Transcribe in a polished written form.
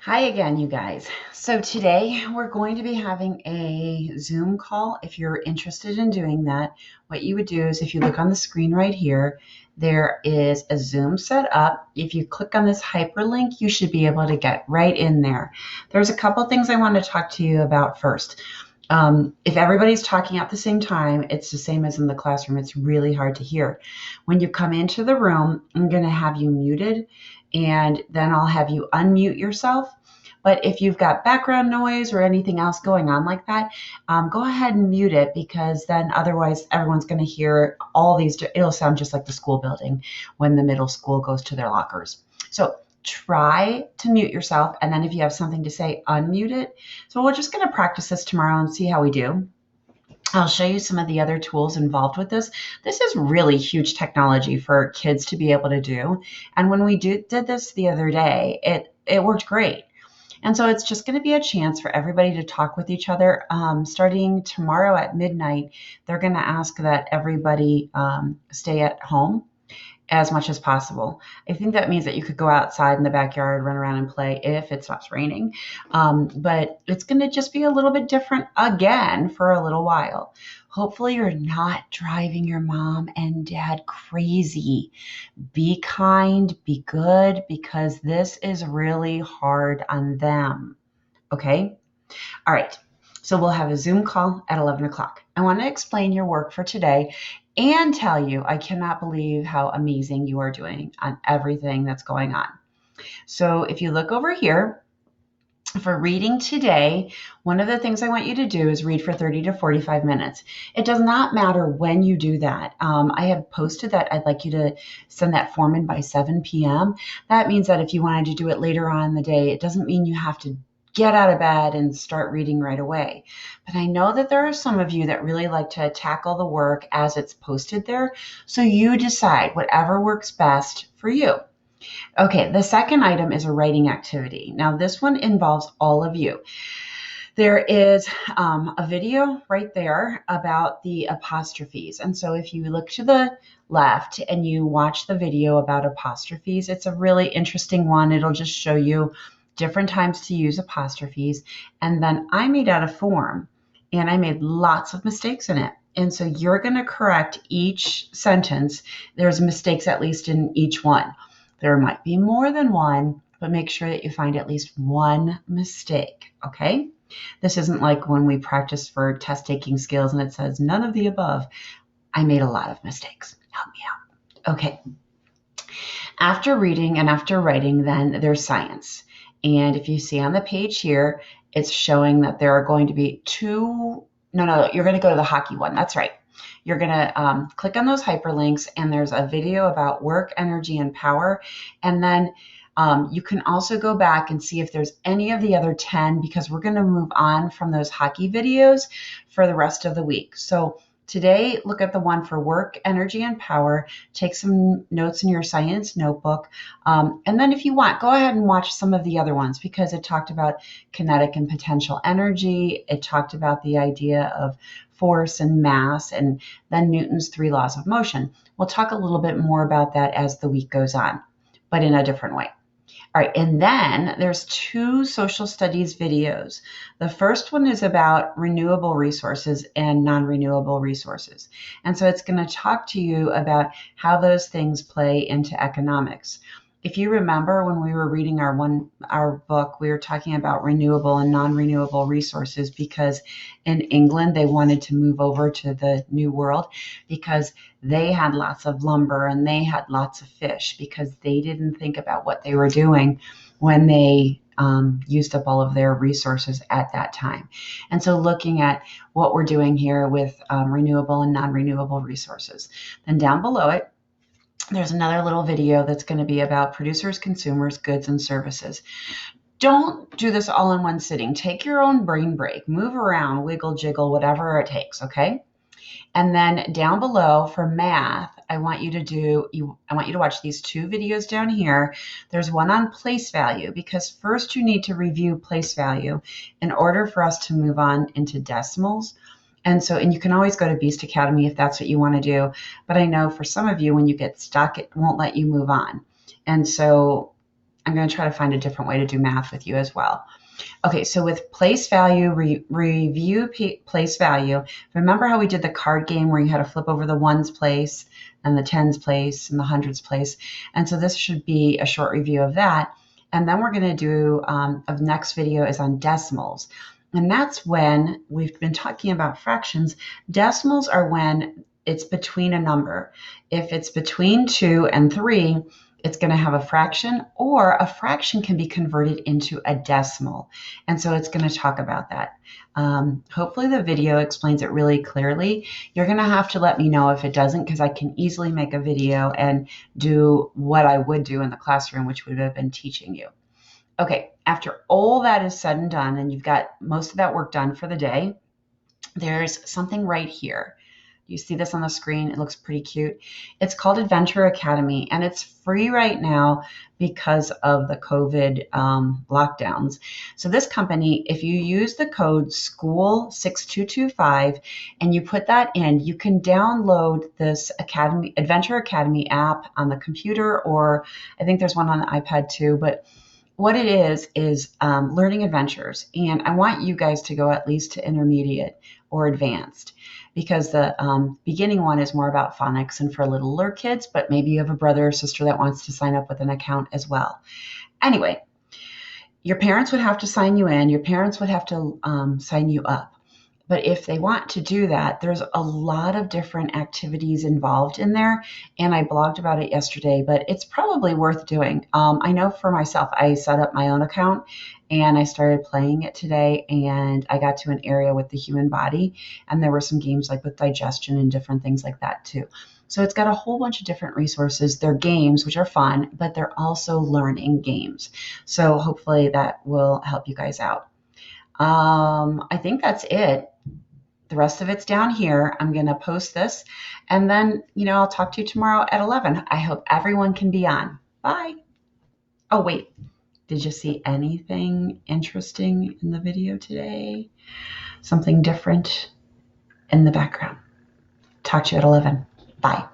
Hi again, you guys. So today we're going to be having a Zoom call. If you're interested in doing that, what you would do is if you look on the screen right here, there is a Zoom set up. If you click on this hyperlink, you should be able to get right in there. There's a couple things I want to talk to you about first. If everybody's talking at the same time, it's the same as in the classroom. It's really hard to hear. When you come into the room, I'm going to have you muted and then I'll have you unmute yourself. But if you've got background noise or anything else going on like that, go ahead and mute it because then otherwise everyone's going to hear all these. It'll sound just like the school building when the middle school goes to their lockers. So try to mute yourself. And then if you have something to say, unmute it. So we're just going to practice this tomorrow and see how we do. I'll show you some of the other tools involved with this. This is really huge technology for kids to be able to do. And when we did this the other day, it worked great. And so it's just going to be a chance for everybody to talk with each other. Starting tomorrow at midnight, they're going to ask that everybody stay at home as much as possible. I think that means that you could go outside in the backyard, run around and play if it stops raining. But it's going to just be a little bit different again for a little while. Hopefully you're not driving your mom and dad crazy. Be kind, be good, because this is really hard on them. Okay? All right. So we'll have a Zoom call at 11 o'clock. I want to explain your work for today and tell you I cannot believe how amazing you are doing on everything that's going on. So if you look over here, for reading today, one of the things I want you to do is read for 30 to 45 minutes. It does not matter when you do that. I have posted that I'd like you to send that form in by 7 p.m. That means that if you wanted to do it later on in the day, it doesn't mean you have to get out of bed and start reading right away. But I know that there are some of you that really like to tackle the work as it's posted there. So you decide whatever works best for you. Okay, the second item is a writing activity. Now, this one involves all of you. There is a video right there about the apostrophes. And so if you look to the left and you watch the video about apostrophes, it's a really interesting one. It'll just show you different times to use apostrophes. And then I made out a form and I made lots of mistakes in it. And so you're going to correct each sentence. There's mistakes at least in each one. There might be more than one, but make sure that you find at least one mistake, okay? This isn't like when we practice for test taking skills and it says none of the above. I made a lot of mistakes. Help me out. Okay. After reading and after writing, then there's science. And if you see on the page here, it's showing that there are going to be you're going to go to the hockey one. That's right. You're going to click on those hyperlinks, and there's a video about work, energy, and power. And then you can also go back and see if there's any of the other 10, because we're going to move on from those hockey videos for the rest of the week. So today, look at the one for work, energy, and power. Take some notes in your science notebook. And then if you want, go ahead and watch some of the other ones, because it talked about kinetic and potential energy. It talked about the idea of force and mass, and then Newton's 3 laws of motion. We'll talk a little bit more about that as the week goes on, but in a different way. All right, and then there's 2 social studies videos. The first one is about renewable resources and non-renewable resources. And so it's going to talk to you about how those things play into economics. If you remember when we were reading our book, we were talking about renewable and non-renewable resources, because in England they wanted to move over to the New World because they had lots of lumber and they had lots of fish, because they didn't think about what they were doing when they used up all of their resources at that time. And so looking at what we're doing here with renewable and non-renewable resources. Then down below it, there's another little video that's going to be about producers, consumers, goods, and services. Don't do this all in one sitting. Take your own brain break. Move around, wiggle, jiggle, whatever it takes, okay? And then down below for math, I want you to watch these 2 videos down here. There's one on place value, because first you need to review place value in order for us to move on into decimals. And you can always go to Beast Academy if that's what you want to do. But I know for some of you, when you get stuck, it won't let you move on. And so I'm going to try to find a different way to do math with you as well. Okay, so with place value, review place value. Remember how we did the card game where you had to flip over the ones place and the tens place and the hundreds place? And so this should be a short review of that. And then we're going to do, the next video is on decimals. And that's when we've been talking about fractions. Decimals are when it's between a number. If it's between 2 and 3, it's going to have a fraction, or a fraction can be converted into a decimal. And so it's going to talk about that. Hopefully the video explains it really clearly. You're going to have to let me know if it doesn't, because I can easily make a video and do what I would do in the classroom, which would have been teaching you. Okay, after all that is said and done, and you've got most of that work done for the day, there's something right here. You see this on the screen. It looks pretty cute. It's called Adventure Academy, and it's free right now because of the COVID lockdowns. So this company, if you use the code SCHOOL6225 and you put that in, you can download this Adventure Academy app on the computer, or I think there's one on the iPad too. But what it is learning adventures. And I want you guys to go at least to intermediate or advanced, because the beginning one is more about phonics and for littler kids, but maybe you have a brother or sister that wants to sign up with an account as well. Anyway, your parents would have to sign you in. Your parents would have to sign you up. But if they want to do that, there's a lot of different activities involved in there. And I blogged about it yesterday, but it's probably worth doing. I know for myself, I set up my own account and I started playing it today, and I got to an area with the human body, and there were some games like with digestion and different things like that too. So it's got a whole bunch of different resources. They're games, which are fun, but they're also learning games. So hopefully that will help you guys out. I think that's it. The rest of it's down here. I'm going to post this, and then, I'll talk to you tomorrow at 11. I hope everyone can be on. Bye. Oh, wait. Did you see anything interesting in the video today? Something different in the background. Talk to you at 11. Bye.